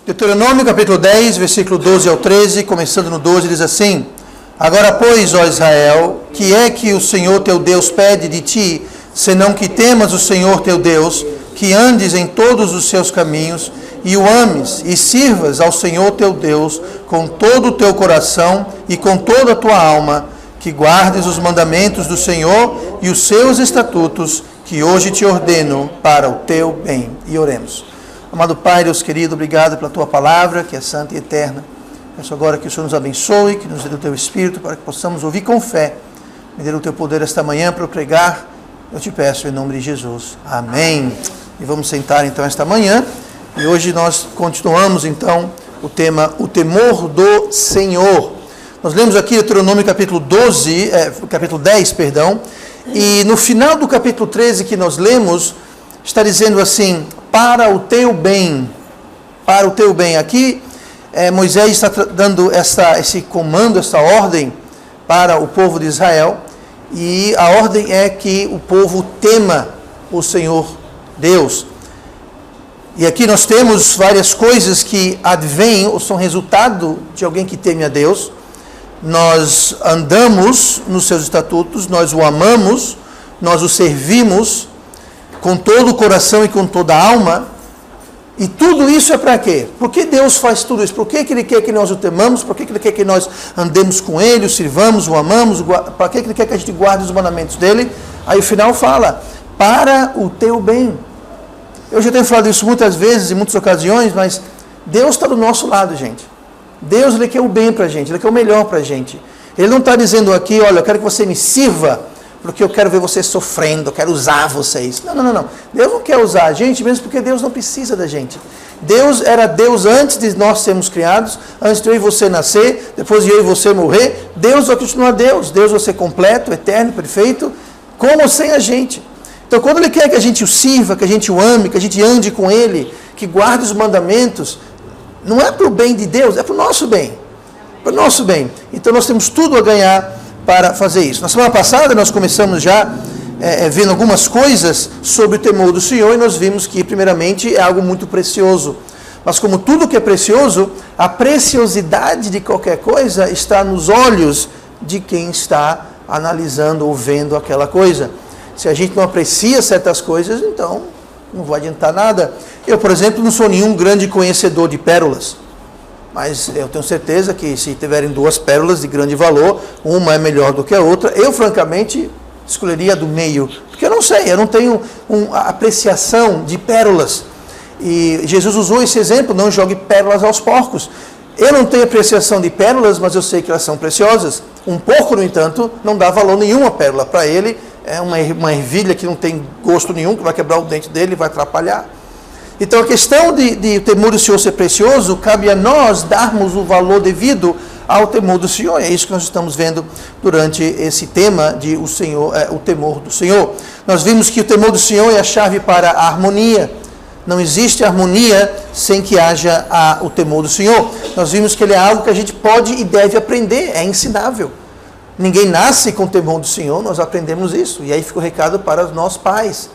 Deuteronômio capítulo 10, versículo 12 ao 13, começando no 12, diz assim: Agora, pois, ó Israel, que é que o Senhor teu Deus pede de ti, senão que temas o Senhor teu Deus, que andes em todos os seus caminhos, e o ames, e sirvas ao Senhor teu Deus com todo o teu coração e com toda a tua alma, que guardes os mandamentos do Senhor e os seus estatutos, que hoje te ordeno para o teu bem. E oremos. Amado Pai, Deus querido, obrigado pela tua palavra, que é santa e eterna. Peço agora que o Senhor nos abençoe, que nos dê o teu Espírito, para que possamos ouvir com fé. Me dê o teu poder esta manhã para eu pregar. Eu te peço em nome de Jesus. Amém. E vamos sentar então esta manhã. E hoje nós continuamos então o tema, o temor do Senhor. Nós lemos aqui Deuteronômio capítulo 10, e no final do capítulo 13 que nós lemos, está dizendo assim: para o teu bem, para o teu bem. Aqui Moisés está dando esse comando, essa ordem para o povo de Israel, e a ordem é que o povo tema o Senhor Deus. E aqui nós temos várias coisas que advêm ou são resultado de alguém que teme a Deus. Nós andamos nos seus estatutos, nós o amamos, nós o servimos com todo o coração e com toda a alma. E tudo isso é para quê? Por que Deus faz tudo isso? Por que Ele quer que nós o temamos? Por que Ele quer que nós andemos com Ele, o sirvamos, o amamos? Para que Ele quer que a gente guarde os mandamentos dEle? Aí o final fala: para o teu bem. Eu já tenho falado isso muitas vezes, em muitas ocasiões, mas Deus está do nosso lado, gente. Deus, Ele quer o bem para a gente, Ele quer o melhor para a gente. Ele não está dizendo aqui: olha, eu quero que você me sirva, porque eu quero ver vocês sofrendo, eu quero usar vocês. Não. Deus não quer usar a gente, mesmo porque Deus não precisa da gente. Deus era Deus antes de nós sermos criados, antes de eu e você nascer, depois de eu e você morrer. Deus vai continuar Deus. Deus vai ser completo, eterno, perfeito, com ou sem a gente. Então, quando Ele quer que a gente o sirva, que a gente o ame, que a gente ande com Ele, que guarde os mandamentos, não é para o bem de Deus, é para o nosso bem. Para o nosso bem. Então, nós temos tudo a ganhar para fazer isso. Na semana passada, nós começamos já vendo algumas coisas sobre o temor do Senhor, e nós vimos que, primeiramente, é algo muito precioso. Mas como tudo que é precioso, a preciosidade de qualquer coisa está nos olhos de quem está analisando ou vendo aquela coisa. Se a gente não aprecia certas coisas, então não vai adiantar nada. Eu, por exemplo, não sou nenhum grande conhecedor de pérolas, mas eu tenho certeza que se tiverem duas pérolas de grande valor, uma é melhor do que a outra, eu francamente escolheria a do meio, porque eu não sei, eu não tenho apreciação de pérolas. E Jesus usou esse exemplo: não jogue pérolas aos porcos. Eu não tenho apreciação de pérolas, mas eu sei que elas são preciosas. Um porco, no entanto, não dá valor nenhum à pérola. Para ele, é uma ervilha que não tem gosto nenhum, que vai quebrar o dente dele, vai atrapalhar. Então, a questão de o temor do Senhor ser precioso, cabe a nós darmos o valor devido ao temor do Senhor. É isso que nós estamos vendo durante esse tema de o temor do Senhor. Nós vimos que o temor do Senhor é a chave para a harmonia. Não existe harmonia sem que haja o temor do Senhor. Nós vimos que ele é algo que a gente pode e deve aprender, é ensinável. Ninguém nasce com o temor do Senhor, nós aprendemos isso. E aí fica o recado para nós pais.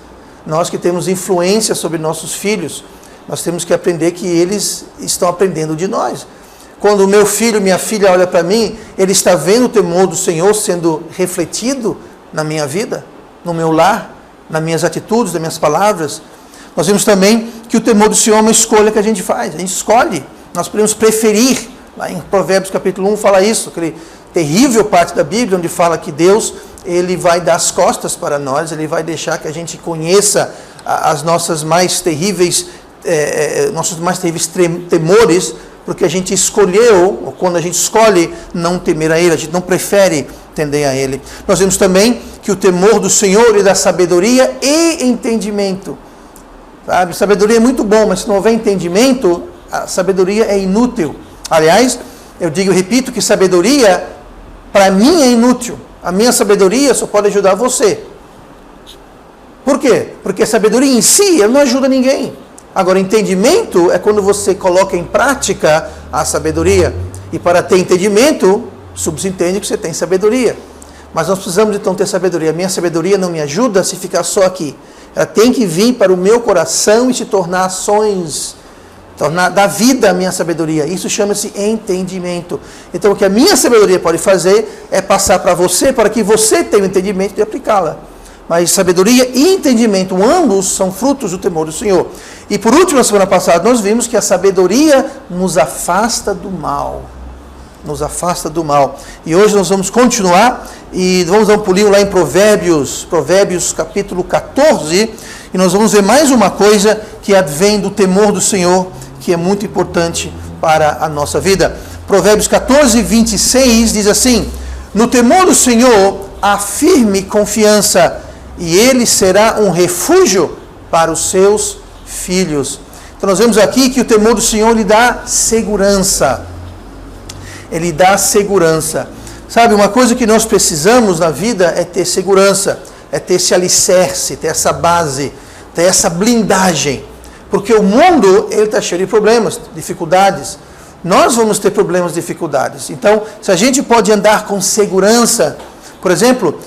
Nós que temos influência sobre nossos filhos, nós temos que aprender que eles estão aprendendo de nós. Quando o meu filho, minha filha olha para mim, ele está vendo o temor do Senhor sendo refletido na minha vida, no meu lar, nas minhas atitudes, nas minhas palavras. Nós vimos também que o temor do Senhor é uma escolha que a gente faz, a gente escolhe. Nós podemos preferir, lá em Provérbios capítulo 1 fala isso, aquele terrível parte da Bíblia, onde fala que Deus, Ele vai dar as costas para nós, Ele vai deixar que a gente conheça as nossas mais terríveis, temores, porque a gente escolheu, ou quando a gente escolhe não temer a Ele, a gente não prefere tender a Ele. Nós vemos também que o temor do Senhor, Ele dá sabedoria e entendimento. Sabe? Sabedoria é muito bom, mas se não houver entendimento, a sabedoria é inútil. Aliás, eu repito que sabedoria, para mim, é inútil. A minha sabedoria só pode ajudar você. Por quê? Porque a sabedoria em si, ela não ajuda ninguém. Agora, entendimento é quando você coloca em prática a sabedoria. E para ter entendimento, subentende que você tem sabedoria. Mas nós precisamos então ter sabedoria. A minha sabedoria não me ajuda se ficar só aqui. Ela tem que vir para o meu coração e se tornar ações dar vida à minha sabedoria. Isso chama-se entendimento. Então, o que a minha sabedoria pode fazer é passar para você, para que você tenha o entendimento de aplicá-la. Mas sabedoria e entendimento, ambos são frutos do temor do Senhor. E por último, na semana passada, nós vimos que a sabedoria nos afasta do mal. Nos afasta do mal. E hoje nós vamos continuar e vamos dar um pulinho lá em Provérbios capítulo 14, e nós vamos ver mais uma coisa que advém do temor do Senhor, que é muito importante para a nossa vida. Provérbios 14, 26 diz assim: no temor do Senhor há firme confiança, e ele será um refúgio para os seus filhos. Então nós vemos aqui que o temor do Senhor lhe dá segurança. Ele dá segurança. Sabe, uma coisa que nós precisamos na vida é ter segurança, é ter esse alicerce, ter essa base, ter essa blindagem. Porque o mundo, ele está cheio de problemas, dificuldades. Nós vamos ter problemas, dificuldades. Então, se a gente pode andar com segurança, por exemplo,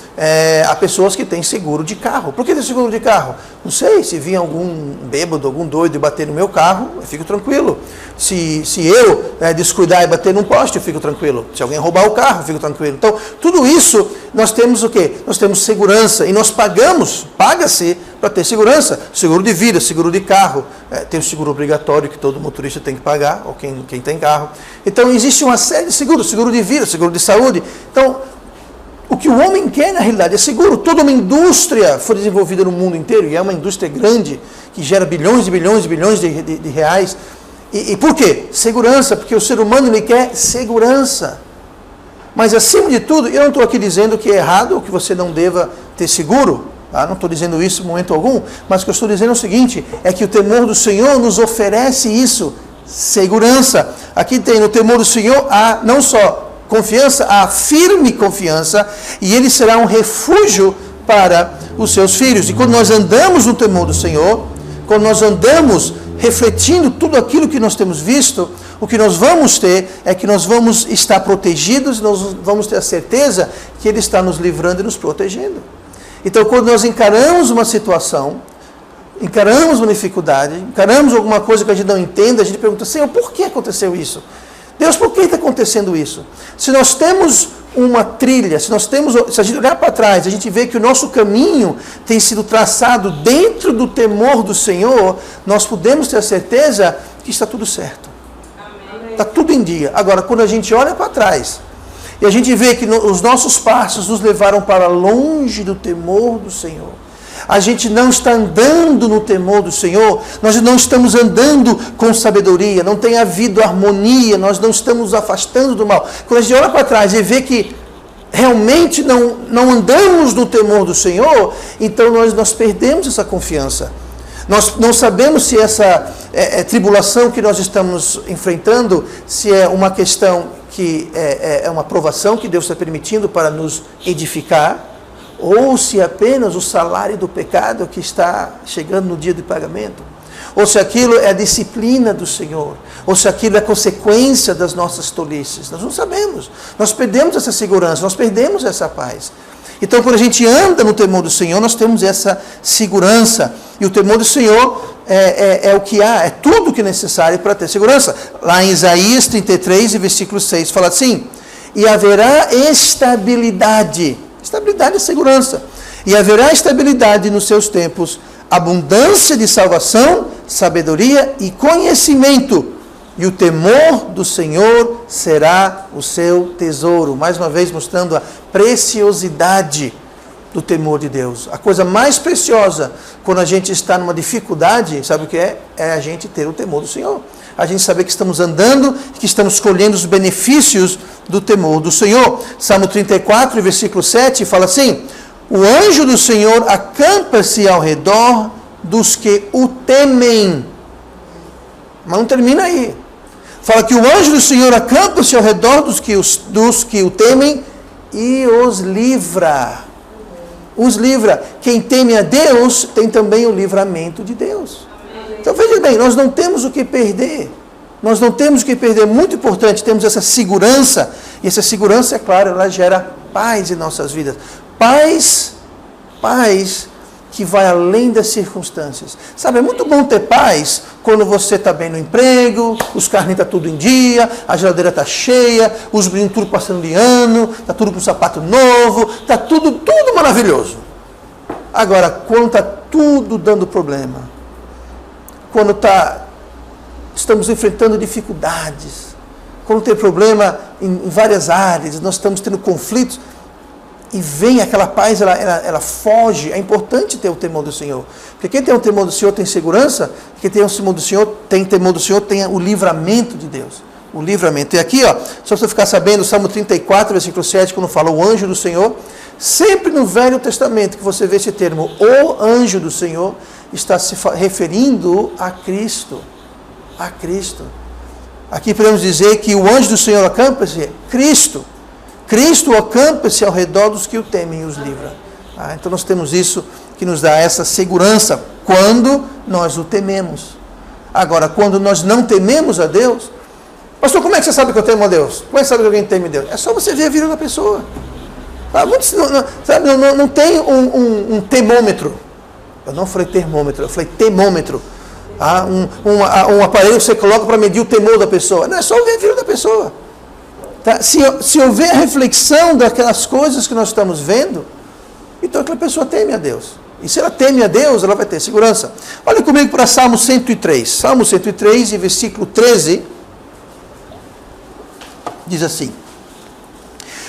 há pessoas que têm seguro de carro. Por que tem seguro de carro? Não sei, se vir algum bêbado, algum doido e bater no meu carro, eu fico tranquilo. Se eu descuidar e bater num poste, eu fico tranquilo. Se alguém roubar o carro, eu fico tranquilo. Então, tudo isso, nós temos o quê? Nós temos segurança e nós paga-se para ter segurança. Seguro de vida, seguro de carro, tem o seguro obrigatório que todo motorista tem que pagar, ou quem tem carro. Então, existe uma série de seguros, seguro de vida, seguro de saúde. Então, o que o homem quer, na realidade, é seguro. Toda uma indústria foi desenvolvida no mundo inteiro, e é uma indústria grande, que gera bilhões e bilhões e bilhões de reais. E por quê? Segurança, porque o ser humano ele quer segurança. Mas, acima de tudo, eu não estou aqui dizendo que é errado ou que você não deva ter seguro. Tá? Não estou dizendo isso em momento algum, mas o que eu estou dizendo é o seguinte, é que o temor do Senhor nos oferece isso, segurança. Aqui tem no temor do Senhor há não só confiança, a firme confiança, e ele será um refúgio para os seus filhos. E quando nós andamos no temor do Senhor, quando nós andamos refletindo tudo aquilo que nós temos visto, o que nós vamos ter é que nós vamos estar protegidos, nós vamos ter a certeza que ele está nos livrando e nos protegendo. Então, quando nós encaramos uma situação, encaramos uma dificuldade, encaramos alguma coisa que a gente não entende, a gente pergunta: Senhor, por que aconteceu isso? Deus, por que está acontecendo isso? Se nós temos uma trilha, se a gente olhar para trás, a gente vê que o nosso caminho tem sido traçado dentro do temor do Senhor, nós podemos ter a certeza que está tudo certo. Está tudo em dia. Agora, quando a gente olha para trás, e a gente vê que os nossos passos nos levaram para longe do temor do Senhor, a gente não está andando no temor do Senhor, nós não estamos andando com sabedoria, não tem havido harmonia, nós não estamos nos afastando do mal. Quando a gente olha para trás e vê que realmente não andamos no temor do Senhor, então nós perdemos essa confiança. Nós não sabemos se essa tribulação que nós estamos enfrentando, se é uma questão que é uma provação que Deus está permitindo para nos edificar, ou se apenas o salário do pecado que está chegando no dia de pagamento, ou se aquilo é a disciplina do Senhor, ou se aquilo é consequência das nossas tolices. Nós não sabemos, nós perdemos essa segurança, nós perdemos essa paz. Então, quando a gente anda no temor do Senhor, nós temos essa segurança, e o temor do Senhor é o que há, é tudo o que é necessário para ter segurança. Lá em Isaías 33, versículo 6, fala assim: e haverá estabilidade e segurança. E haverá estabilidade nos seus tempos, abundância de salvação, sabedoria e conhecimento. E o temor do Senhor será o seu tesouro. Mais uma vez mostrando a preciosidade do temor de Deus. A coisa mais preciosa quando a gente está numa dificuldade, sabe o que é? É a gente ter o temor do Senhor. A gente saber que estamos andando, que estamos colhendo os benefícios do temor do Senhor. Salmo 34, versículo 7, fala assim: o anjo do Senhor acampa-se ao redor dos que o temem. Mas não termina aí. Fala que o anjo do Senhor acampa-se ao redor dos que o temem e os livra. Os livra. Quem teme a Deus tem também o livramento de Deus. Então veja bem, nós não temos o que perder. Nós não temos o que perder. Muito importante, temos essa segurança. E essa segurança, é claro, ela gera paz em nossas vidas. Paz que vai além das circunstâncias. Sabe, é muito bom ter paz quando você está bem no emprego, os carrinhos estão tudo em dia, a geladeira está cheia, os meninos tudo passando de ano, está tudo com sapato novo, está tudo maravilhoso. Agora, quando está tudo dando problema, quando estamos enfrentando dificuldades, quando tem problema em várias áreas, nós estamos tendo conflitos, e vem aquela paz, ela foge. É importante ter o temor do Senhor. Porque quem tem o temor do Senhor tem segurança, quem tem o temor do Senhor tem o livramento de Deus. O livramento. E aqui, só para você ficar sabendo, o Salmo 34, versículo 7, quando fala o anjo do Senhor, sempre no Velho Testamento que você vê esse termo, o anjo do Senhor, está se referindo a Cristo. A Cristo. Aqui podemos dizer que o anjo do Senhor acampa-se, Cristo. Cristo acampa-se ao redor dos que o temem e os livra. Então nós temos isso que nos dá essa segurança quando nós o tememos. Agora, quando nós não tememos a Deus, pastor, como é que você sabe que eu temo a Deus? Como é que você sabe que alguém teme a Deus? É só você ver a vida da pessoa. Não tem um termômetro. Eu não falei termômetro, eu falei temômetro. Um aparelho que você coloca para medir o temor da pessoa. Não, é só ver a vida da pessoa. Tá? Se houver reflexão daquelas coisas que nós estamos vendo, então aquela pessoa teme a Deus. E se ela teme a Deus, ela vai ter segurança. Olha comigo para Salmo 103. Salmo 103, e versículo 13, diz assim: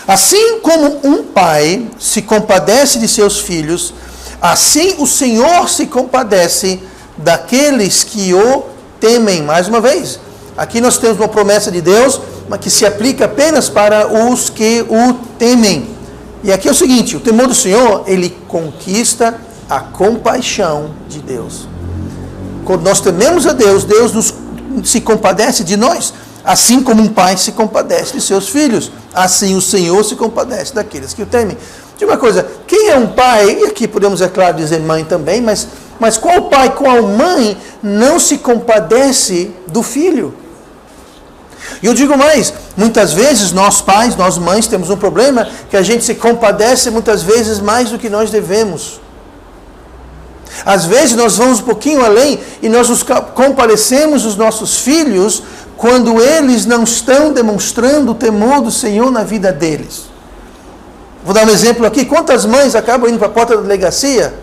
assim como um pai se compadece de seus filhos, assim o Senhor se compadece daqueles que o temem. Mais uma vez, aqui nós temos uma promessa de Deus, mas que se aplica apenas para os que o temem. E aqui é o seguinte: o temor do Senhor, ele conquista a compaixão de Deus. Quando nós tememos a Deus, Deus se compadece de nós, assim como um pai se compadece de seus filhos, assim o Senhor se compadece daqueles que o temem. Diga uma coisa, quem é um pai, e aqui podemos, é claro, dizer mãe também, mas qual pai, qual mãe não se compadece do filho? E eu digo mais, muitas vezes nós pais, nós mães temos um problema que a gente se compadece muitas vezes mais do que nós devemos. Às vezes nós vamos um pouquinho além e nós nos compadecemos dos nossos filhos quando eles não estão demonstrando o temor do Senhor na vida deles. Vou dar um exemplo aqui. Quantas mães acabam indo para a porta da delegacia,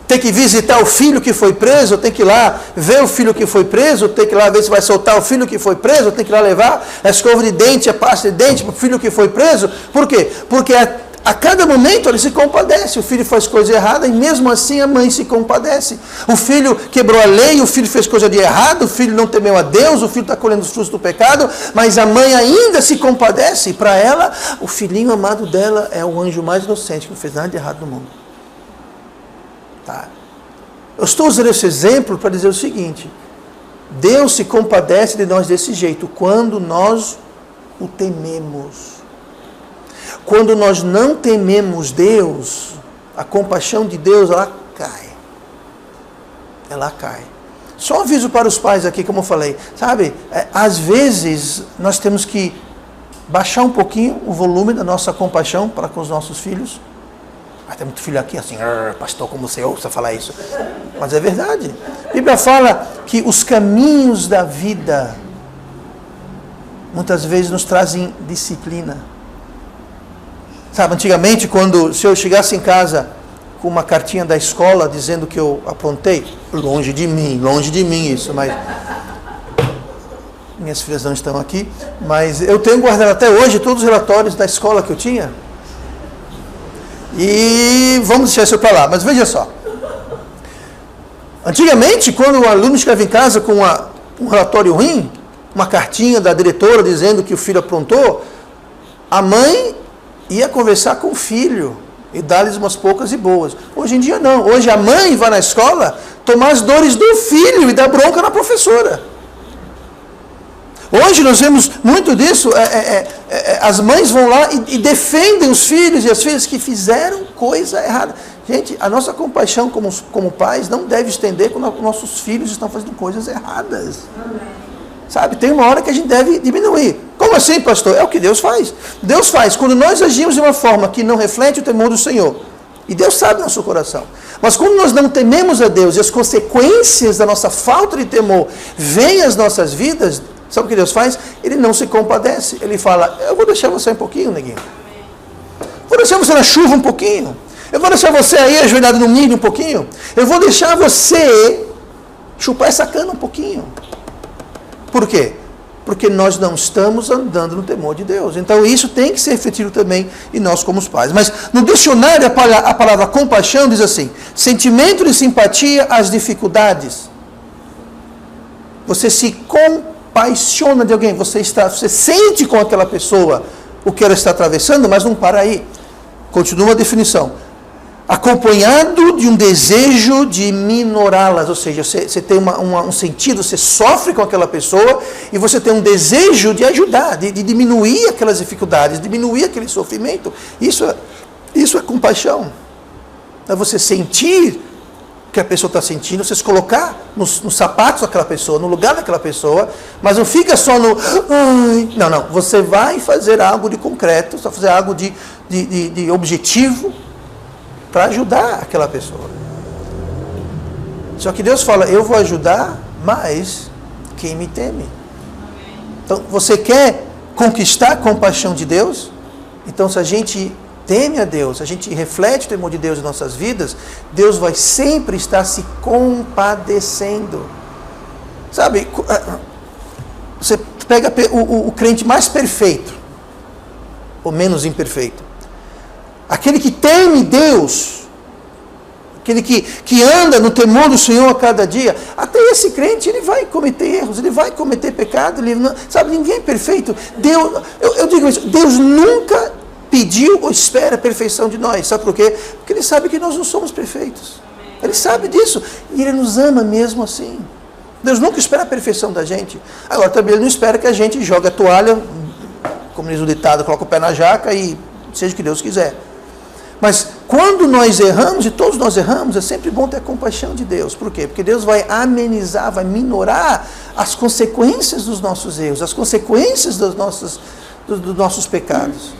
tem que visitar o filho que foi preso, tem que ir lá ver o filho que foi preso, tem que ir lá ver se vai soltar o filho que foi preso, tem que ir lá levar a escova de dente, a pasta de dente para o filho que foi preso. Por quê? Porque a cada momento ele se compadece. O filho faz coisa errada e mesmo assim a mãe se compadece. O filho quebrou a lei, o filho fez coisa de errado, o filho não temeu a Deus, o filho está colhendo os frutos do pecado, mas a mãe ainda se compadece. Para ela, o filhinho amado dela é o anjo mais inocente, que não fez nada de errado no mundo. Tá. Eu estou usando esse exemplo para dizer o seguinte: Deus se compadece de nós desse jeito quando nós o tememos. Quando nós não tememos Deus, a compaixão de Deus, ela cai. Ela cai. Só um aviso para os pais aqui, como eu falei. Sabe, às vezes nós temos que baixar um pouquinho o volume da nossa compaixão para com os nossos filhos. Tem muito filho aqui assim, pastor, como você ouça falar isso. Mas é verdade. A Bíblia fala que os caminhos da vida muitas vezes nos trazem disciplina. Sabe, antigamente, se eu chegasse em casa com uma cartinha da escola dizendo que eu aprontei, longe de mim isso, mas minhas filhas não estão aqui, mas eu tenho guardado até hoje todos os relatórios da escola que eu tinha. E vamos deixar isso para lá, mas veja só. Antigamente, quando o aluno chegava em casa com um relatório ruim, uma cartinha da diretora dizendo que o filho aprontou, a mãe ia conversar com o filho e dar-lhes umas poucas e boas. Hoje em dia não. Hoje a mãe vai na escola tomar as dores do filho e dar bronca na professora. Hoje nós vemos muito disso, as mães vão lá e defendem os filhos e as filhas que fizeram coisa errada. Gente, a nossa compaixão como pais não deve estender quando nossos filhos estão fazendo coisas erradas. Sabe, tem uma hora que a gente deve diminuir. Como assim, pastor? É o que Deus faz. Deus faz. Quando nós agimos de uma forma que não reflete o temor do Senhor, E Deus sabe nosso coração. Mas quando nós não tememos a Deus e as consequências da nossa falta de temor vêm às nossas vidas, sabe o que Deus faz? Ele não se compadece. Ele fala, eu vou deixar você um pouquinho, neguinho. Vou deixar você na chuva um pouquinho. Eu vou deixar você aí ajoelhado no milho um pouquinho. Eu vou deixar você chupar essa cana um pouquinho. Por quê? Porque nós não estamos andando no temor de Deus. Então isso tem que ser refletido também em nós como os pais. Mas no dicionário a palavra compaixão diz assim, sentimento de simpatia às dificuldades. Você se compaixona de alguém, você sente com aquela pessoa o que ela está atravessando, mas não para aí. Continua a definição. Acompanhado de um desejo de minorá-las, ou seja, você tem um sentido, você sofre com aquela pessoa e você tem um desejo de ajudar, de diminuir aquelas dificuldades, diminuir aquele sofrimento. Isso é compaixão. É você sentir o que a pessoa está sentindo, você se colocar nos sapatos daquela pessoa, no lugar daquela pessoa, mas não fica só no... Ai, não, você vai fazer algo de concreto, você vai fazer algo de objetivo, para ajudar aquela pessoa. Só que Deus fala, eu vou ajudar, mas quem me teme. Então, você quer conquistar a compaixão de Deus? Então, se a gente teme a Deus, a gente reflete o temor de Deus em nossas vidas, Deus vai sempre estar se compadecendo. Sabe, você pega o crente mais perfeito, ou menos imperfeito. Aquele que teme Deus, aquele que anda no temor do Senhor a cada dia, até esse crente, ele vai cometer erros, ele vai cometer pecado, sabe, ninguém é perfeito. Deus, eu digo isso, Deus nunca pediu ou espera a perfeição de nós, sabe por quê? Porque Ele sabe que nós não somos perfeitos, Ele sabe disso, e Ele nos ama mesmo assim. Deus nunca espera a perfeição da gente. Agora também Ele não espera que a gente jogue a toalha, como diz o ditado, coloca o pé na jaca e seja o que Deus quiser. Mas quando nós erramos, e todos nós erramos, é sempre bom ter a compaixão de Deus. Por quê? Porque Deus vai amenizar, vai minorar as consequências dos nossos erros, as consequências dos nossos pecados.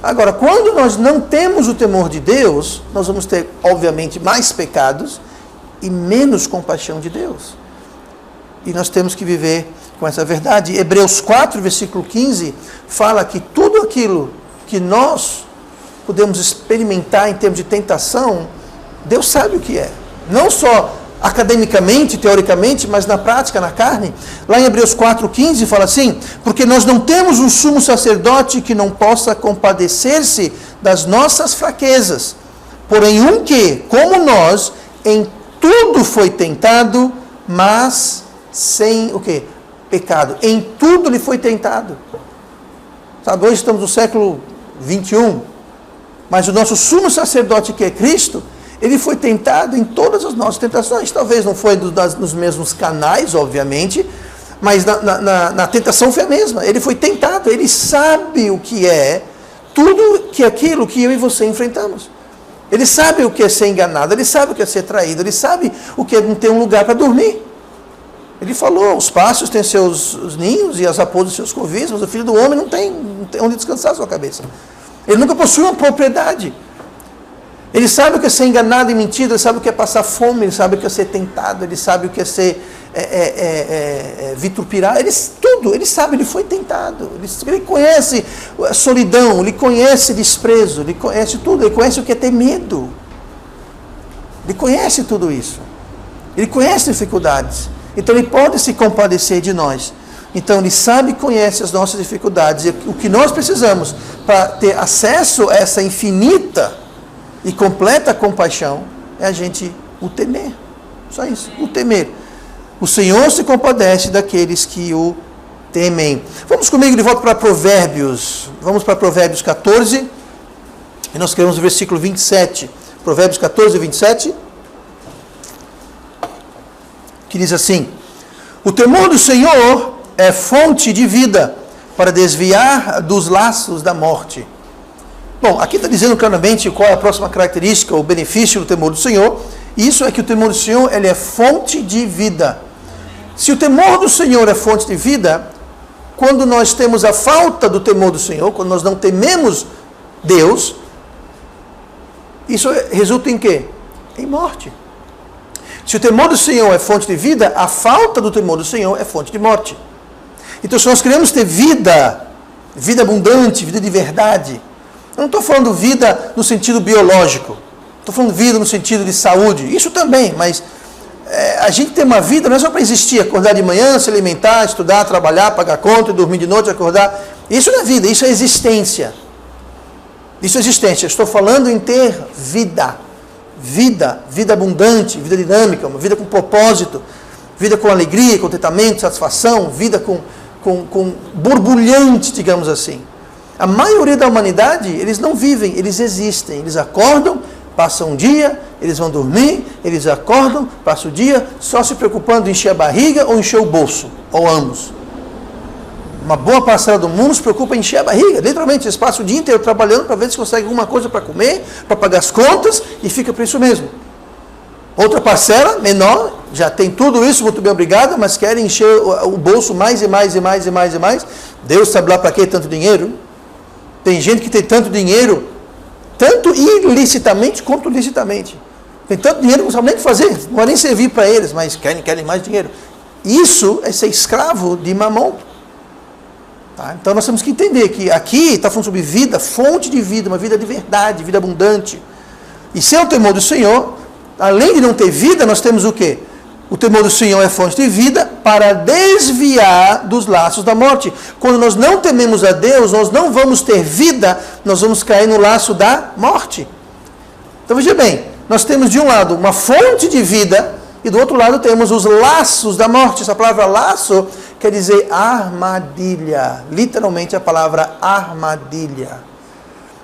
Agora, quando nós não temos o temor de Deus, nós vamos ter, obviamente, mais pecados e menos compaixão de Deus. E nós temos que viver com essa verdade. Hebreus 4, versículo 15, fala que tudo aquilo que nós podemos experimentar em termos de tentação, Deus sabe o que é. Não só academicamente, teoricamente, mas na prática, na carne. Lá em Hebreus 4,15 fala assim, porque nós não temos um sumo sacerdote que não possa compadecer-se das nossas fraquezas, porém um que, como nós, em tudo foi tentado, mas sem o quê? Pecado. Em tudo ele foi tentado. Sabe, hoje estamos no século 21, mas o nosso sumo sacerdote, que é Cristo, ele foi tentado em todas as nossas tentações. Talvez não foi nos mesmos canais, obviamente, mas na tentação foi a mesma. Ele foi tentado, ele sabe o que é tudo que aquilo que eu e você enfrentamos. Ele sabe o que é ser enganado, ele sabe o que é ser traído, ele sabe o que é não ter um lugar para dormir. Ele falou, os pássaros têm seus ninhos e as raposas seus covis, mas o filho do homem não tem onde descansar a sua cabeça. Ele nunca possui uma propriedade. Ele sabe o que é ser enganado e mentido, ele sabe o que é passar fome, ele sabe o que é ser tentado, ele sabe o que é ser vitupirado, ele sabe, ele foi tentado. Ele conhece a solidão, ele conhece desprezo, ele conhece tudo, ele conhece o que é ter medo. Ele conhece tudo isso. Ele conhece dificuldades. Então ele pode se compadecer de nós. Então ele sabe e conhece as nossas dificuldades. E o que nós precisamos para ter acesso a essa infinita e completa compaixão é a gente o temer. Só isso, o temer. O Senhor se compadece daqueles que o temem. Vamos comigo de volta para Provérbios. Vamos para Provérbios 14. E nós queremos o versículo 27. Provérbios 14, 27. Que diz assim: o temor do Senhor é fonte de vida, para desviar dos laços da morte. Bom, aqui está dizendo claramente qual é a próxima característica, o benefício do temor do Senhor. Isso é que o temor do Senhor, ele é fonte de vida. Se o temor do Senhor é fonte de vida, quando nós temos a falta do temor do Senhor, quando nós não tememos Deus, Isso resulta em quê? Em morte. Se o temor do Senhor é fonte de vida, a falta do temor do Senhor é fonte de morte. Então, se nós queremos ter vida, vida abundante, vida de verdade, eu não estou falando vida no sentido biológico, estou falando vida no sentido de saúde, isso também, mas a gente tem uma vida não é só para existir, acordar de manhã, se alimentar, estudar, trabalhar, pagar conta, dormir de noite, acordar. Isso não é vida, isso é existência. Isso é existência. Estou falando em ter vida. Vida abundante, vida dinâmica, uma vida com propósito, vida com alegria, contentamento, satisfação, vida com borbulhante, digamos assim. A maioria da humanidade, eles não vivem, eles existem. Eles acordam, passam um dia, eles vão dormir, eles acordam, passam o dia, só se preocupando em encher a barriga ou encher o bolso, ou ambos. Uma boa parcela do mundo se preocupa em encher a barriga. Literalmente, eles passam o dia inteiro trabalhando para ver se conseguem alguma coisa para comer, para pagar as contas, e fica por isso mesmo. Outra parcela, menor, já tem tudo isso, muito bem obrigado, mas querem encher o bolso mais e mais e mais e mais e mais. Deus sabe lá para que tanto dinheiro? Tem gente que tem tanto dinheiro, tanto ilicitamente quanto licitamente. Tem tanto dinheiro que não sabe nem o que fazer, não vai nem servir para eles, mas querem mais dinheiro. Isso é ser escravo de mamão. Tá? Então nós temos que entender que aqui está falando sobre vida, fonte de vida, uma vida de verdade, vida abundante. E sem o temor do Senhor, além de não ter vida, nós temos o quê? O temor do Senhor é fonte de vida para desviar dos laços da morte. Quando nós não tememos a Deus, nós não vamos ter vida, nós vamos cair no laço da morte. Então veja bem, nós temos de um lado uma fonte de vida e do outro lado temos os laços da morte. Essa palavra laço quer dizer armadilha. Literalmente a palavra armadilha.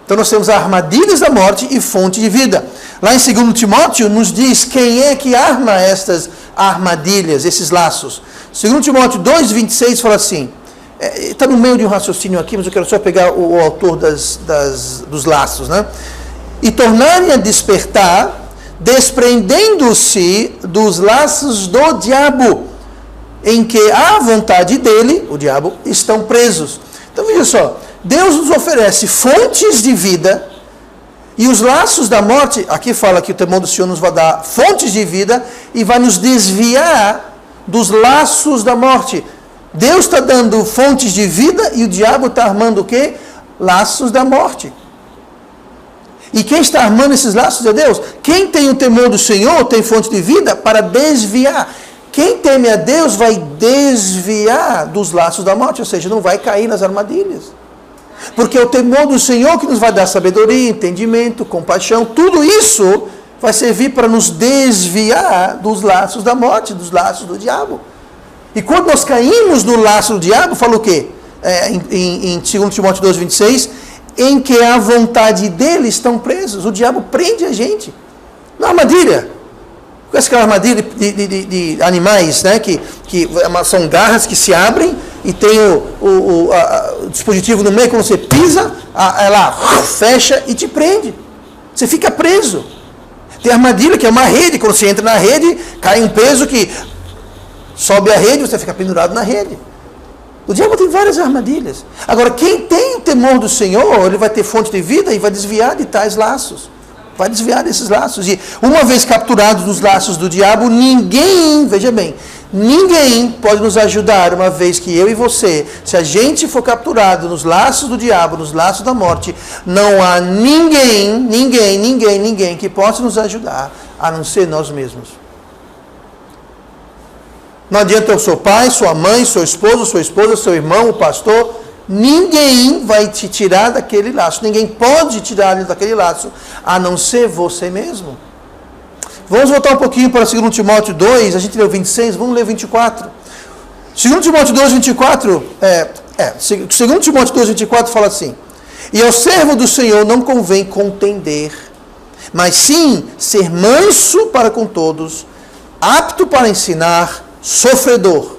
Então nós temos armadilhas da morte e fonte de vida. Lá em 2 Timóteo nos diz quem é que arma estas armadilhas, esses laços. 2 Timóteo 2,26 fala assim, está no meio de um raciocínio aqui, mas eu quero só pegar o autor dos laços, né? E tornarem a despertar, desprendendo-se dos laços do diabo, em que a vontade dele, o diabo, estão presos. Então veja só, Deus nos oferece fontes de vida e os laços da morte, aqui fala que o temor do Senhor nos vai dar fontes de vida e vai nos desviar dos laços da morte. Deus está dando fontes de vida e o diabo está armando o quê? Laços da morte. E quem está armando esses laços é Deus. Quem tem o temor do Senhor tem fonte de vida para desviar. Quem teme a Deus vai desviar dos laços da morte, ou seja, não vai cair nas armadilhas. Porque é o temor do Senhor que nos vai dar sabedoria, entendimento, compaixão, tudo isso vai servir para nos desviar dos laços da morte, dos laços do diabo. E quando nós caímos no laço do diabo, fala o quê? Em 2 Timóteo 2,26, em que a vontade dele estão presos. O diabo prende a gente na armadilha. Conhece aquela armadilha de animais, né? que são garras que se abrem e tem o dispositivo no meio, quando você pisa, ela fecha e te prende. Você fica preso. Tem armadilha que é uma rede, quando você entra na rede, cai um peso que sobe a rede, você fica pendurado na rede. O diabo tem várias armadilhas. Agora, quem tem o temor do Senhor, ele vai ter fonte de vida e vai desviar de tais laços. Vai desviar desses laços. E uma vez capturados nos laços do diabo, ninguém, veja bem, ninguém pode nos ajudar, uma vez que eu e você, se a gente for capturado nos laços do diabo, nos laços da morte, não há ninguém que possa nos ajudar, a não ser nós mesmos. Não adianta o seu pai, sua mãe, seu esposo, sua esposa, seu irmão, o pastor. Ninguém vai te tirar daquele laço. Ninguém pode tirar daquele laço, a não ser você mesmo. Vamos voltar um pouquinho para 2 Timóteo 2. A gente leu 26, vamos ler 24. 2 Timóteo 2, 24. 2 Timóteo 2, 24 fala assim: e ao servo do Senhor não convém contender, mas sim ser manso para com todos, apto para ensinar, sofredor,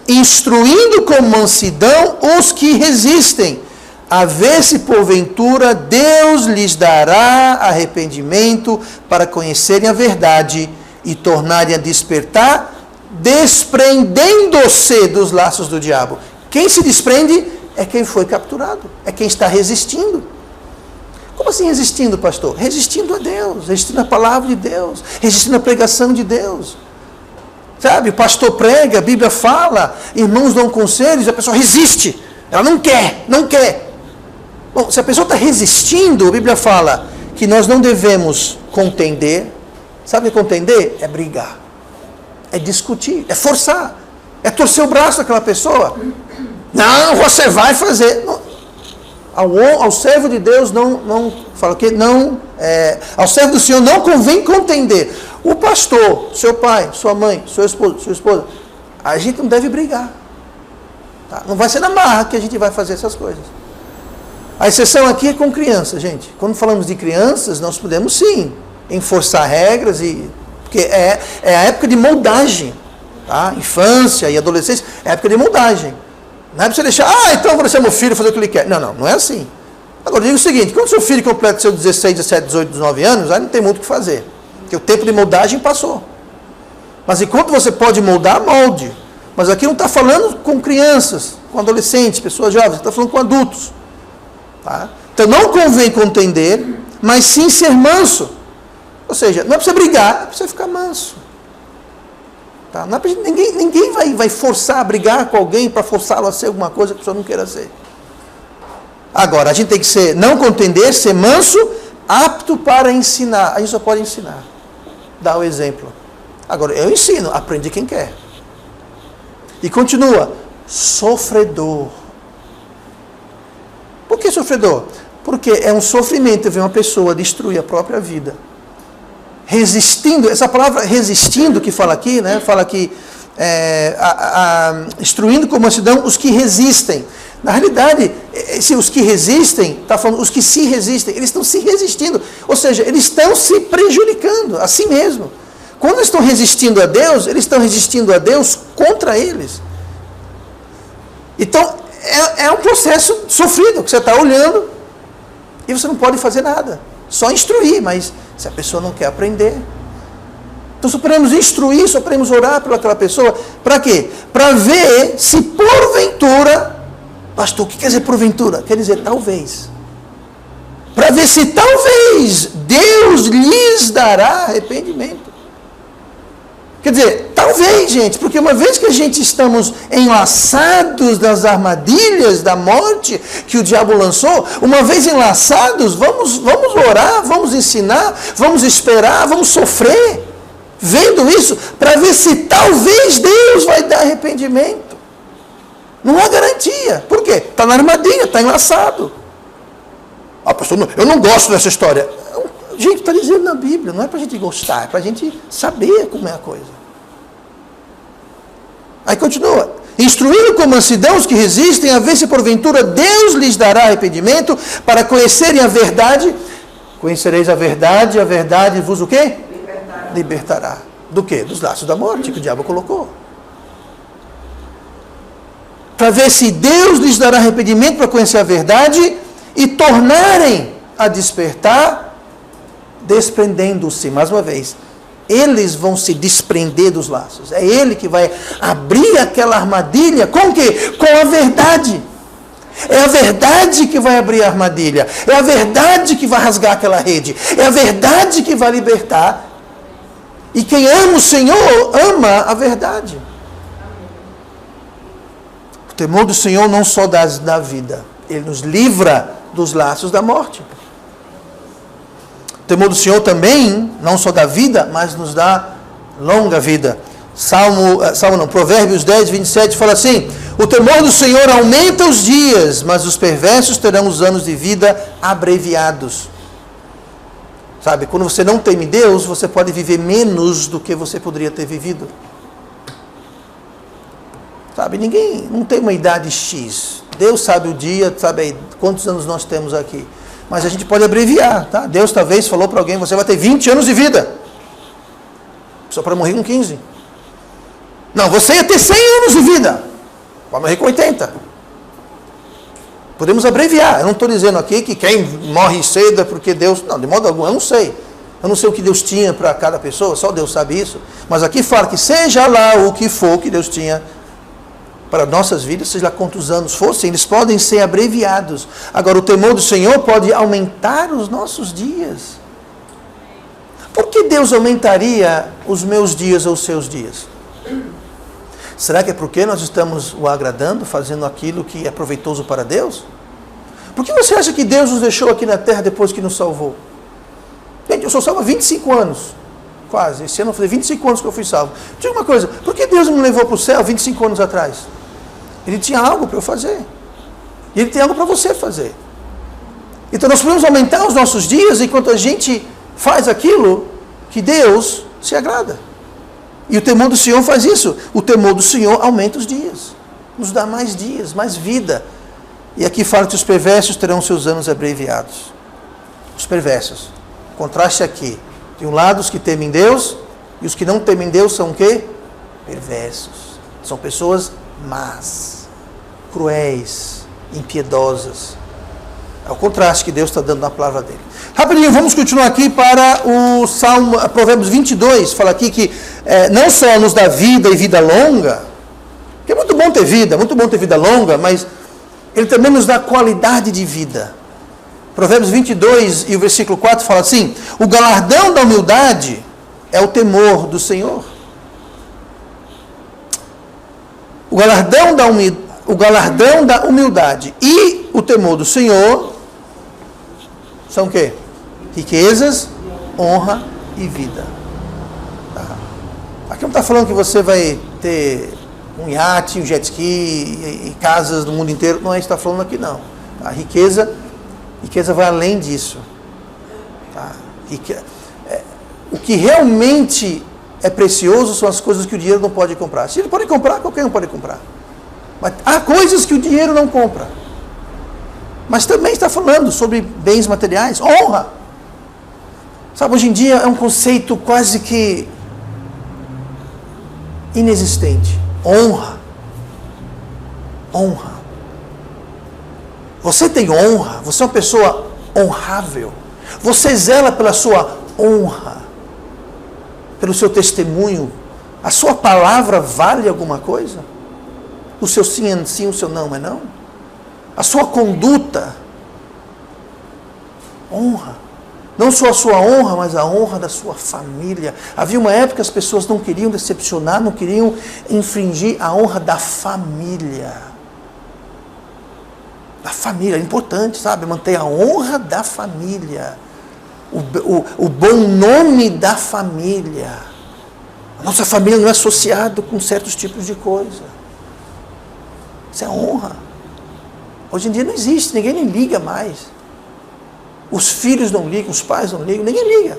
instruindo com mansidão os que resistem, a ver se porventura Deus lhes dará arrependimento para conhecerem a verdade e tornarem a despertar, desprendendo-se dos laços do diabo. Quem se desprende é quem foi capturado, é quem está resistindo. Como assim resistindo, pastor? Resistindo a Deus, resistindo à palavra de Deus, resistindo à pregação de Deus. Sabe, o pastor prega, a Bíblia fala, irmãos dão conselhos, a pessoa resiste. Ela não quer, não quer. Bom, se a pessoa está resistindo, a Bíblia fala que nós não devemos contender. Sabe o que é contender? É brigar, é discutir, é forçar, é torcer o braço daquela pessoa. Não, você vai fazer. Não. Ao servo de Deus não fala que não, ao servo do Senhor não convém contender. O pastor, seu pai, sua mãe, sua esposa, a gente não deve brigar. Tá? Não vai ser na marra que a gente vai fazer essas coisas. A exceção aqui é com crianças, gente. Quando falamos de crianças, nós podemos sim enforçar regras, porque é a época de moldagem. Tá? Infância e adolescência é a época de moldagem. Não é para você deixar, então vou deixar meu filho fazer o que ele quer. Não é assim. Agora, eu digo o seguinte, quando seu filho completa seus 16, 17, 18, 19 anos, aí não tem muito o que fazer. Porque o tempo de moldagem passou. Mas enquanto você pode moldar, molde. Mas aqui não está falando com crianças, com adolescentes, pessoas jovens, está falando com adultos. Tá? Então não convém contender, mas sim ser manso. Ou seja, não é para você brigar, é para você ficar manso. Tá? Não é pra ninguém vai forçar a brigar com alguém para forçá-lo a ser alguma coisa que a pessoa não queira ser. Agora, a gente tem que não contender, ser manso, apto para ensinar. A gente só pode ensinar. Dar o exemplo. Agora, eu ensino, aprende quem quer. E continua, sofredor. Por que sofredor? Porque é um sofrimento ver uma pessoa destruir a própria vida. Resistindo, essa palavra resistindo que fala aqui, né? Fala que instruindo com mansidão os que resistem. Na realidade, os que resistem, está falando os que se resistem, eles estão se resistindo. Ou seja, eles estão se prejudicando a si mesmo. Quando estão resistindo a Deus, eles estão resistindo a Deus contra eles. Então, é um processo sofrido, que você está olhando e você não pode fazer nada. Só instruir, mas se a pessoa não quer aprender. Então, só podemos instruir, só podemos orar pelaquela pessoa. Para quê? Para ver se porventura... Pastor, o que quer dizer porventura? Quer dizer talvez. Para ver se talvez Deus lhes dará arrependimento. Quer dizer, talvez, gente, porque uma vez que a gente estamos enlaçados nas armadilhas da morte que o diabo lançou, uma vez enlaçados, vamos orar, vamos ensinar, vamos esperar, vamos sofrer, vendo isso, para ver se talvez Deus vai dar arrependimento. Não há garantia. Por quê? Está na armadilha, está enlaçado. Pastor, eu não gosto dessa história. Gente, está dizendo na Bíblia, não é para a gente gostar, é para a gente saber como é a coisa. Aí continua. Instruindo com mansidão os que resistem, a ver se porventura Deus lhes dará arrependimento, para conhecerem a verdade. Conhecereis a verdade vos o quê? Libertará. Do quê? Dos laços da morte que o diabo colocou. Para ver se Deus lhes dará arrependimento para conhecer a verdade e tornarem a despertar, desprendendo-se, mais uma vez, eles vão se desprender dos laços. É Ele que vai abrir aquela armadilha, com o quê? Com a verdade. É a verdade que vai abrir a armadilha, é a verdade que vai rasgar aquela rede, é a verdade que vai libertar. E quem ama o Senhor, ama a verdade. O temor do Senhor não só dá vida, Ele nos livra dos laços da morte. O temor do Senhor também, não só dá vida, mas nos dá longa vida. Provérbios 10, 27 fala assim: o temor do Senhor aumenta os dias, mas os perversos terão os anos de vida abreviados. Sabe, quando você não teme Deus, você pode viver menos do que você poderia ter vivido. Sabe, ninguém não tem uma idade X. Deus sabe o dia, sabe aí quantos anos nós temos aqui. Mas a gente pode abreviar, tá? Deus talvez falou para alguém, você vai ter 20 anos de vida. Só para morrer com 15. Não, você ia ter 100 anos de vida. Vai morrer com 80. Podemos abreviar. Eu não estou dizendo aqui que quem morre cedo é porque Deus... Não, de modo algum, eu não sei. Eu não sei o que Deus tinha para cada pessoa, só Deus sabe isso. Mas aqui fala que seja lá o que for que Deus tinha para nossas vidas, seja lá quantos anos fossem, eles podem ser abreviados. Agora, o temor do Senhor pode aumentar os nossos dias. Por que Deus aumentaria os meus dias ou os seus dias? Será que é porque nós estamos o agradando, fazendo aquilo que é proveitoso para Deus? Por que você acha que Deus nos deixou aqui na terra depois que nos salvou? Gente, eu sou salvo há 25 anos. Quase. Esse ano eu falei 25 anos que eu fui salvo. Diga uma coisa, por que Deus me levou para o céu 25 anos atrás? Ele tinha algo para eu fazer. E Ele tem algo para você fazer. Então nós podemos aumentar os nossos dias enquanto a gente faz aquilo que Deus se agrada. E o temor do Senhor faz isso. O temor do Senhor aumenta os dias. Nos dá mais dias, mais vida. E aqui fala que os perversos terão seus anos abreviados. Os perversos. O contraste aqui. De um lado os que temem Deus, e os que não temem Deus são o quê? Perversos. São pessoas más, cruéis, impiedosas. É o contraste que Deus está dando na palavra dele. Rapidinho, vamos continuar aqui para o Salmo, Provérbios 22, fala aqui que não só nos dá vida e vida longa, que é muito bom ter vida longa, mas ele também nos dá qualidade de vida. Provérbios 22 e o versículo 4 fala assim: o galardão da humildade é o temor do Senhor. O galardão da humildade e o temor do Senhor são o quê? Riquezas, honra e vida. Tá? Aqui não está falando que você vai ter um iate, um jet ski e casas no mundo inteiro. Não é isso que está falando aqui, não. A riqueza vai além disso. Tá? O que realmente é precioso são as coisas que o dinheiro não pode comprar. Se ele pode comprar, qualquer um pode comprar. Mas há coisas que o dinheiro não compra. Mas também está falando sobre bens materiais, honra. Sabe, hoje em dia é um conceito quase que inexistente. Honra. Honra. Você tem honra, você é uma pessoa honrável. Você zela pela sua honra, pelo seu testemunho. A sua palavra vale alguma coisa? O seu sim é sim, o seu não é não? A sua conduta, honra. Não só a sua honra, mas a honra da sua família. Havia uma época que as pessoas não queriam decepcionar, não queriam infringir a honra da família. Da família, é importante, sabe? Manter a honra da família. O bom nome da família. A nossa família não é associada com certos tipos de coisa. Isso é honra. Hoje em dia não existe, ninguém nem liga mais. Os filhos não ligam, os pais não ligam, ninguém liga.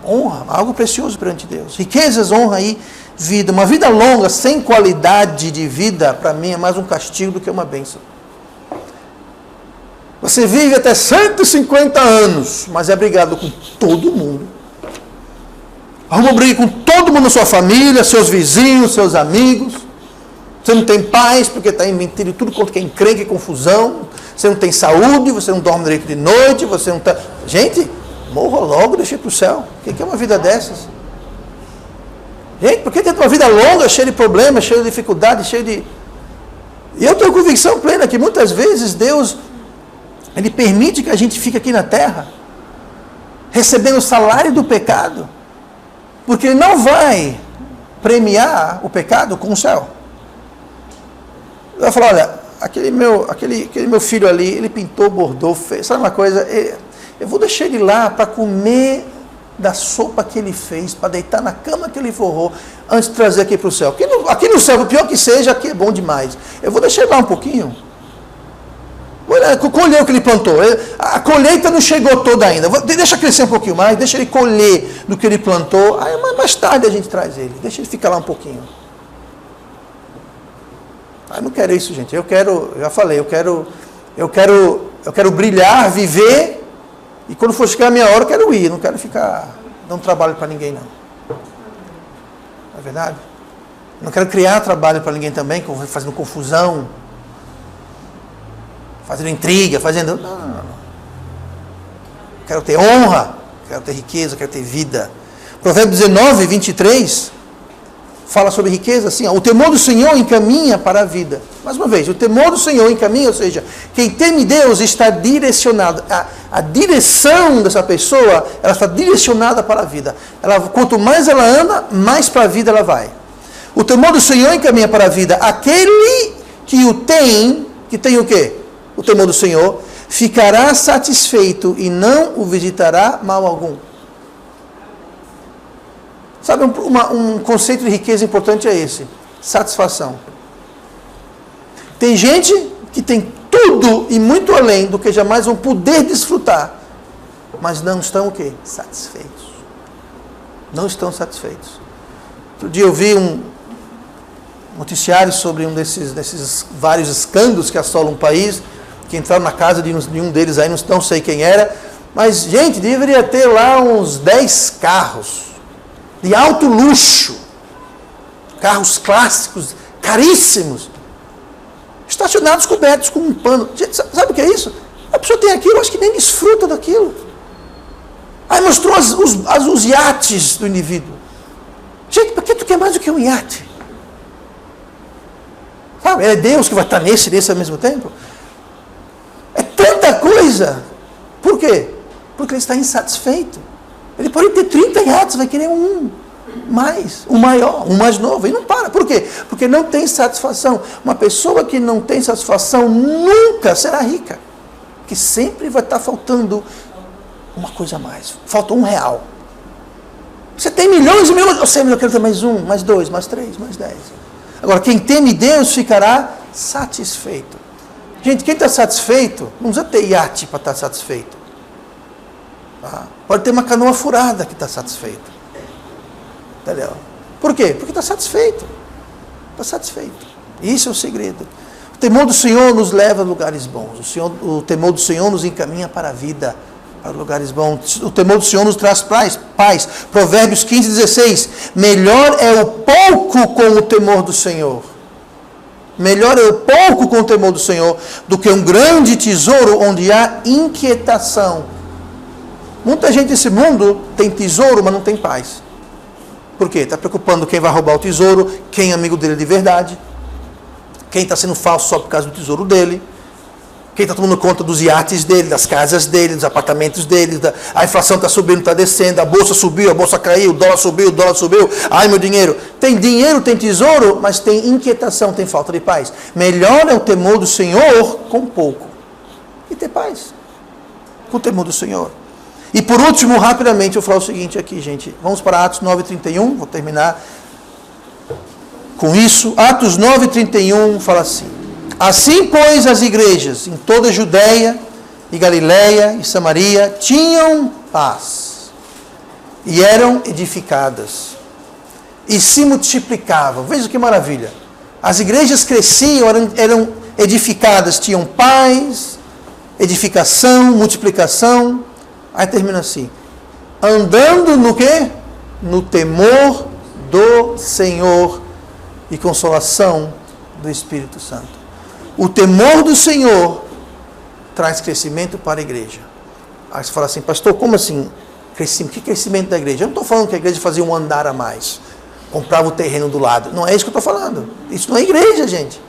Honra, algo precioso perante Deus. Riquezas, honra e vida. Uma vida longa, sem qualidade de vida, para mim é mais um castigo do que uma bênção. Você vive até 150 anos, mas é brigado com todo mundo. Arruma briga com todo mundo na sua família, seus vizinhos, seus amigos. Você não tem paz porque está mentindo tudo quanto que é encrenca e confusão. Você não tem saúde, você não dorme direito de noite, você não está... Gente, morra logo, deixa ir para o céu. O que é uma vida dessas? Gente, por que tem uma vida longa, cheia de problemas, cheia de dificuldades, cheia de... E eu tenho convicção plena que muitas vezes Deus, Ele permite que a gente fique aqui na terra, recebendo o salário do pecado, porque Ele não vai premiar o pecado com o céu. Ele vai falar, olha, aquele meu filho ali, ele pintou, bordou, fez, sabe uma coisa, eu vou deixar ele lá para comer da sopa que ele fez, para deitar na cama que ele forrou, antes de trazer aqui para o céu. Aqui no céu, o pior que seja, aqui é bom demais. Eu vou deixar ele lá um pouquinho. Colher o que ele plantou. A colheita não chegou toda ainda. Deixa crescer um pouquinho mais, deixa ele colher do que ele plantou. Aí mais tarde a gente traz ele. Deixa ele ficar lá um pouquinho. Eu não quero isso, gente. Eu quero brilhar, viver, e quando for chegar a minha hora, eu quero ir. Eu não quero ficar dando trabalho para ninguém, não. Não é verdade? Eu não quero criar trabalho para ninguém também, fazendo confusão, fazendo intriga, fazendo... Não. Quero ter honra, quero ter riqueza, quero ter vida. Provérbios 19, 23, fala sobre riqueza assim, ó, o temor do Senhor encaminha para a vida. Mais uma vez, o temor do Senhor encaminha, ou seja, quem teme Deus está direcionado. A direção dessa pessoa, ela está direcionada para a vida. Quanto mais ela anda, mais para a vida ela vai. O temor do Senhor encaminha para a vida. Aquele que o tem, que tem o quê? O temor do Senhor, ficará satisfeito e não o visitará mal algum. Sabe, um conceito de riqueza importante é esse: satisfação. Tem gente que tem tudo e muito além do que jamais vão poder desfrutar, mas não estão o quê? Satisfeitos. Não estão satisfeitos. Outro dia eu vi um noticiário sobre um desses vários escândalos que assolam um país, que entraram na casa de um deles aí, não sei quem era, mas, gente, deveria ter lá uns 10 carros de alto luxo, carros clássicos, caríssimos, estacionados cobertos com um pano. Gente, sabe o que é isso? A pessoa tem aquilo, acho que nem desfruta daquilo. Aí mostrou os iates do indivíduo. Gente, por que tu quer mais do que um iate? Sabe, é Deus que vai estar nesse ao mesmo tempo? É tanta coisa. Por quê? Porque ele está insatisfeito. Ele pode ter 30 iates, vai querer um mais, um maior, um mais novo. E não para. Por quê? Porque não tem satisfação. Uma pessoa que não tem satisfação nunca será rica. Porque sempre vai estar faltando uma coisa a mais. Falta R$1. Você tem milhões e milhões. Eu sei, mas eu quero ter mais um, mais dois, mais três, mais 10. Agora, quem teme Deus ficará satisfeito. Gente, quem está satisfeito, não precisa ter iate para estar satisfeito. Tá? Pode ter uma canoa furada que está satisfeito. Entendeu? Por quê? Porque está satisfeito. Está satisfeito. Isso é o segredo. O temor do Senhor nos leva a lugares bons. O temor do Senhor nos encaminha para a vida, para lugares bons. O temor do Senhor nos traz paz. Provérbios 15:16. Melhor é o pouco com o temor do Senhor. Melhor é o pouco com o temor do Senhor do que um grande tesouro onde há inquietação. Muita gente nesse mundo tem tesouro, mas não tem paz. Por quê? Está preocupando quem vai roubar o tesouro, quem é amigo dele de verdade, quem está sendo falso só por causa do tesouro dele, quem está tomando conta dos iates dele, das casas dele, dos apartamentos dele, a inflação está subindo, está descendo, a bolsa subiu, a bolsa caiu, o dólar subiu, ai meu dinheiro. Tem dinheiro, tem tesouro, mas tem inquietação, tem falta de paz. Melhor é o temor do Senhor com pouco e ter paz com o temor do Senhor. E por último, rapidamente, eu vou falar o seguinte aqui, gente. Vamos para Atos 9:31, vou terminar com isso. Atos 9:31 fala assim: assim, pois, as igrejas em toda a Judéia e Galiléia e Samaria tinham paz e eram edificadas e se multiplicavam. Veja que maravilha. As igrejas cresciam, eram edificadas, tinham paz, edificação, multiplicação. Aí termina assim: andando no quê? No temor do Senhor e consolação do Espírito Santo. O temor do Senhor traz crescimento para a igreja. Aí você fala assim: pastor, como assim? Que crescimento da igreja? Eu não estou falando que a igreja fazia um andar a mais, comprava o terreno do lado. Não é isso que eu estou falando. Isso não é igreja, gente.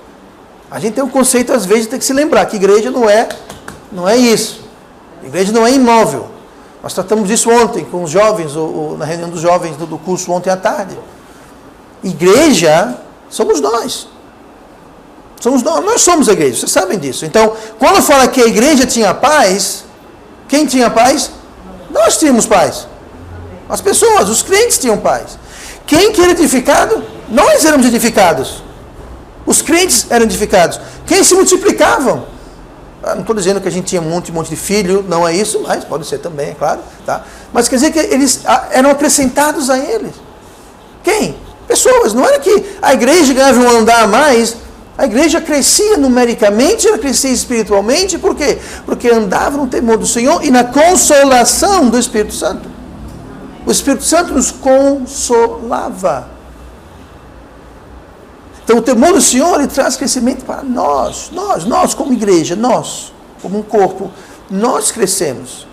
A gente tem um conceito, às vezes, tem que se lembrar que igreja não é isso. Igreja não é imóvel. Nós tratamos disso ontem com os jovens, na reunião dos jovens do curso ontem à tarde. Igreja somos nós. Nós somos a igreja, vocês sabem disso. Então, quando fala que a igreja tinha paz, quem tinha paz? Nós tínhamos paz. As pessoas, os crentes tinham paz. Quem que era edificado? Nós éramos edificados. Os crentes eram edificados. Quem se multiplicavam? Não estou dizendo que a gente tinha um monte de filho, não é isso, mas pode ser também, é claro. Tá? Mas quer dizer que eles eram acrescentados a eles. Quem? Pessoas. Não era que a igreja ganhava um andar a mais. A igreja crescia numericamente, ela crescia espiritualmente. Por quê? Porque andava no temor do Senhor e na consolação do Espírito Santo. O Espírito Santo nos consolava. Então o temor do Senhor, ele traz crescimento para nós como igreja, nós, como um corpo, nós crescemos.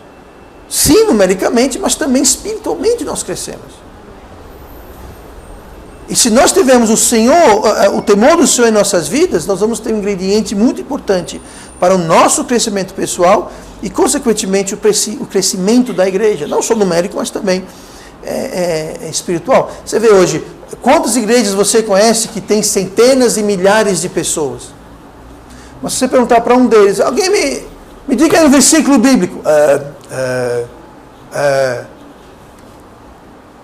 Sim, numericamente, mas também espiritualmente nós crescemos. E se nós tivermos o Senhor, o temor do Senhor em nossas vidas, nós vamos ter um ingrediente muito importante para o nosso crescimento pessoal e, consequentemente, o crescimento da igreja. Não só numérico, mas também espiritual. Você vê hoje, quantas igrejas você conhece que tem centenas e milhares de pessoas? Mas se você perguntar para um deles, alguém me diga aí um versículo bíblico.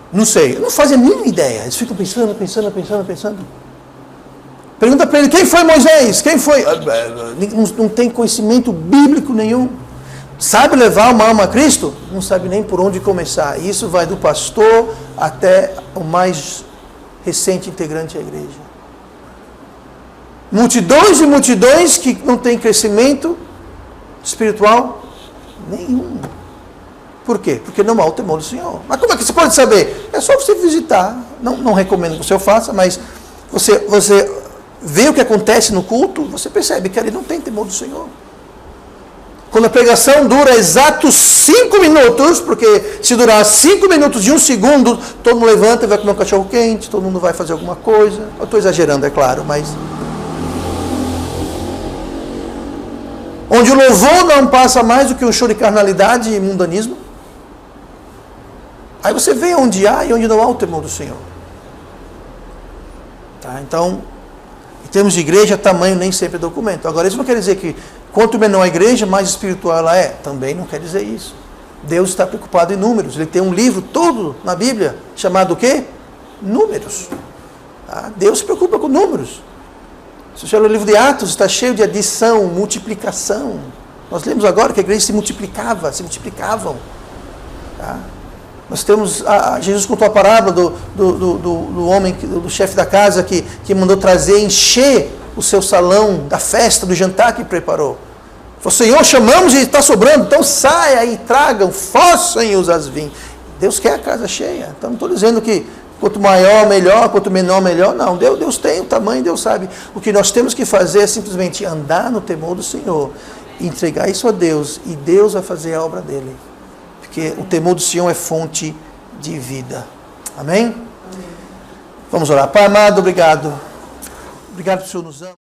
Não sei, não fazem a mínima ideia. Eles ficam pensando. Pergunta para ele, quem foi Moisés? Quem foi? Não tem conhecimento bíblico nenhum. Sabe levar uma alma a Cristo? Não sabe nem por onde começar. E isso vai do pastor até o mais recente integrante da igreja. Multidões e multidões que não têm crescimento espiritual nenhum. Por quê? Porque não há o temor do Senhor. Mas como é que você pode saber? É só você visitar. Não recomendo que você faça, mas você vê o que acontece no culto, você percebe que ali não tem temor do Senhor. Quando a pregação dura exatos 5 minutos, porque se durar 5 minutos de 1 segundo, todo mundo levanta e vai comer um cachorro quente, todo mundo vai fazer alguma coisa. Eu estou exagerando, é claro, mas... Onde o louvor não passa mais do que um show de carnalidade e mundanismo. Aí você vê onde há e onde não há o temor do Senhor. Tá? Então, em termos de igreja, tamanho nem sempre é documento. Agora, isso não quer dizer que quanto menor a igreja, mais espiritual ela é. Também não quer dizer isso. Deus está preocupado em números. Ele tem um livro todo na Bíblia, chamado o quê? Números. Tá? Deus se preocupa com números. Se você olha o livro de Atos, está cheio de adição, multiplicação. Nós lemos agora que a igreja se multiplicavam. Tá? Nós temos, Jesus contou a parábola do homem, do chefe da casa que mandou trazer, encher o seu salão da festa, do jantar que preparou. Falou, Senhor, chamamos e está sobrando, então saia e tragam, fossem-os as vinhas. Deus quer a casa cheia. Então não estou dizendo que quanto maior, melhor, quanto menor, melhor. Não, Deus tem o tamanho, Deus sabe. O que nós temos que fazer é simplesmente andar no temor do Senhor, entregar isso a Deus, e Deus vai fazer a obra dele. Porque o temor do Senhor é fonte de vida. Amém? Amém. Vamos orar. Pai amado, obrigado. Obrigado por o Senhor nos ama.